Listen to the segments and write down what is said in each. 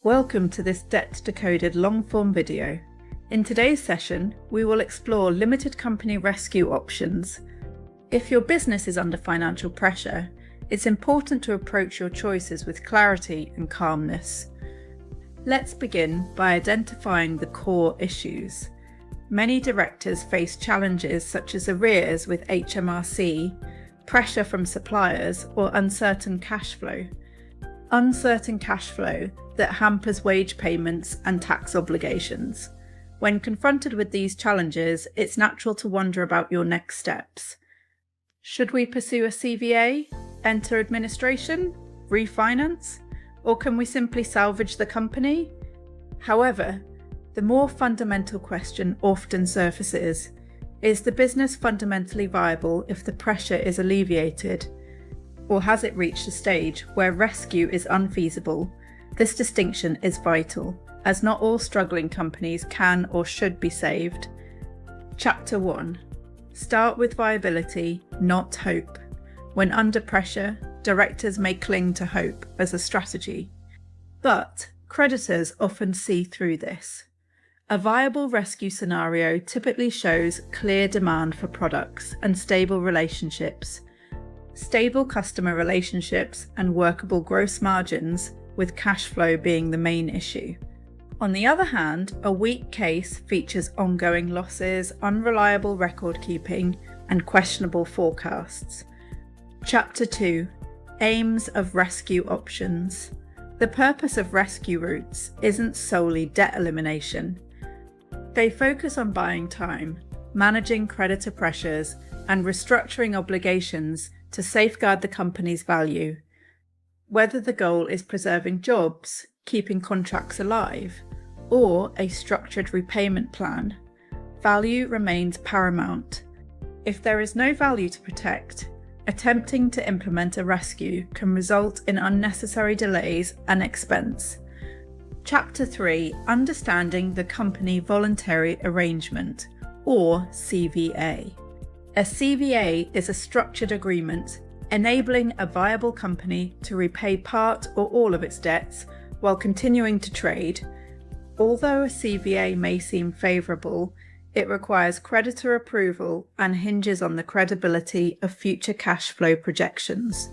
Welcome to this Debt Decoded long-form video. In today's session, we will explore limited company rescue options. If your business is under financial pressure, it's important to approach your choices with clarity and calmness. Let's begin by identifying the core issues. Many directors face challenges such as arrears with HMRC, pressure from suppliers, or uncertain cash flow. Uncertain cash flow that hampers wage payments and tax obligations. When confronted with these challenges, it's natural to wonder about your next steps. Should we pursue a CVA, enter administration, refinance, or can we simply salvage the company? However, the more fundamental question often surfaces: is the business fundamentally viable if the pressure is alleviated? Or has it reached a stage where rescue is unfeasible? This distinction is vital, as not all struggling companies can or should be saved. Chapter 1. Start with viability, not hope. When under pressure, directors may cling to hope as a strategy. But creditors often see through this. A viable rescue scenario typically shows clear demand for products and stable relationships. Stable customer relationships and workable gross margins, with cash flow being the main issue. On the other hand, a weak case features ongoing losses, unreliable record keeping, and questionable forecasts. Chapter 2. Aims of rescue options. The purpose of rescue routes isn't solely debt elimination. They focus on buying time, managing creditor pressures, and restructuring obligations to safeguard the company's value. Whether the goal is preserving jobs, keeping contracts alive, or a structured repayment plan, value remains paramount. If there is no value to protect, attempting to implement a rescue can result in unnecessary delays and expense. Chapter 3. Understanding the Company Voluntary Arrangement, or CVA. A CVA is a structured agreement enabling a viable company to repay part or all of its debts while continuing to trade. Although a CVA may seem favourable, it requires creditor approval and hinges on the credibility of future cash flow projections.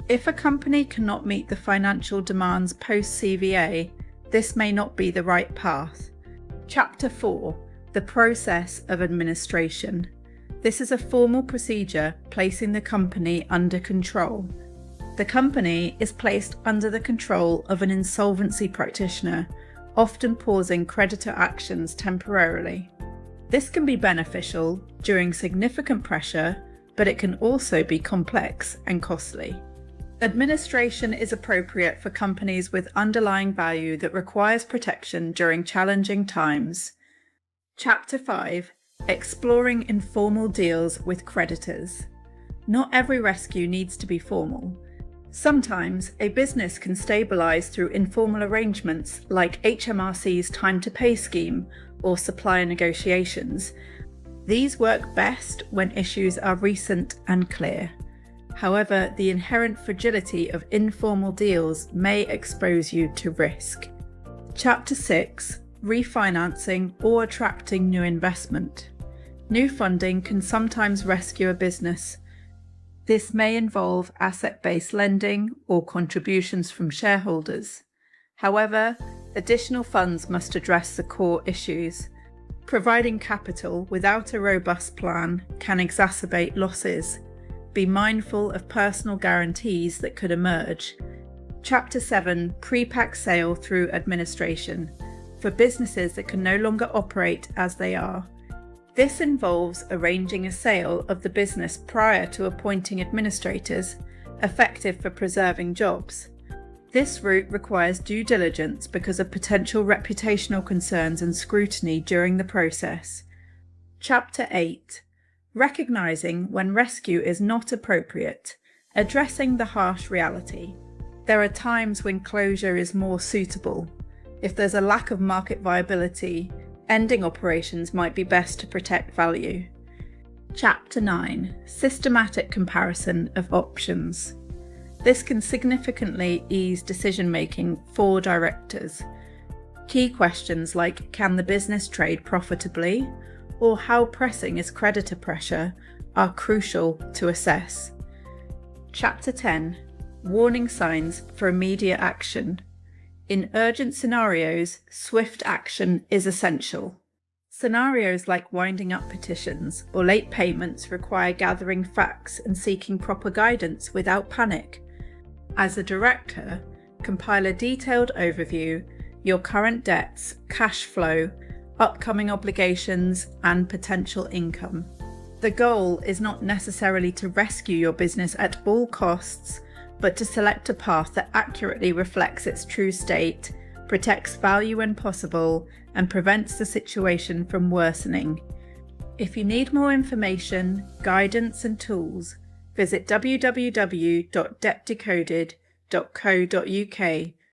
If a company cannot meet the financial demands post-CVA, this may not be the right path. Chapter 4. The process of administration. This is a formal procedure placing the company under control. The company is placed under the control of an insolvency practitioner, often pausing creditor actions temporarily. This can be beneficial during significant pressure, but it can also be complex and costly. Administration is appropriate for companies with underlying value that requires protection during challenging times. Chapter 5. Exploring informal deals with creditors. Not every rescue needs to be formal. Sometimes a business can stabilise through informal arrangements like HMRC's time to pay scheme or supplier negotiations. These work best when issues are recent and clear. However, the inherent fragility of informal deals may expose you to risk. Chapter 6. Refinancing or attracting new investment. New funding can sometimes rescue a business. This may involve asset-based lending or contributions from shareholders. However, additional funds must address the core issues. Providing capital without a robust plan can exacerbate losses. Be mindful of personal guarantees that could emerge. Chapter 7. Pre-pack sale through administration. For businesses that can no longer operate as they are. This involves arranging a sale of the business prior to appointing administrators, effective for preserving jobs. This route requires due diligence because of potential reputational concerns and scrutiny during the process. Chapter 8. Recognizing when rescue is not appropriate, addressing the harsh reality. There are times when closure is more suitable. If there's a lack of market viability, ending operations might be best to protect value. Chapter 9. Systematic comparison of options. This can significantly ease decision-making for directors. Key questions like, can the business trade profitably? Or how pressing is creditor pressure are crucial to assess. Chapter 10. Warning signs for immediate action. In urgent scenarios, swift action is essential. Scenarios like winding up petitions or late payments require gathering facts and seeking proper guidance without panic. As a director, compile a detailed overview, your current debts, cash flow, upcoming obligations, and potential income. The goal is not necessarily to rescue your business at all costs, but to select a path that accurately reflects its true state, protects value when possible, and prevents the situation from worsening. If you need more information, guidance, and tools, visit www.debtdecoded.co.uk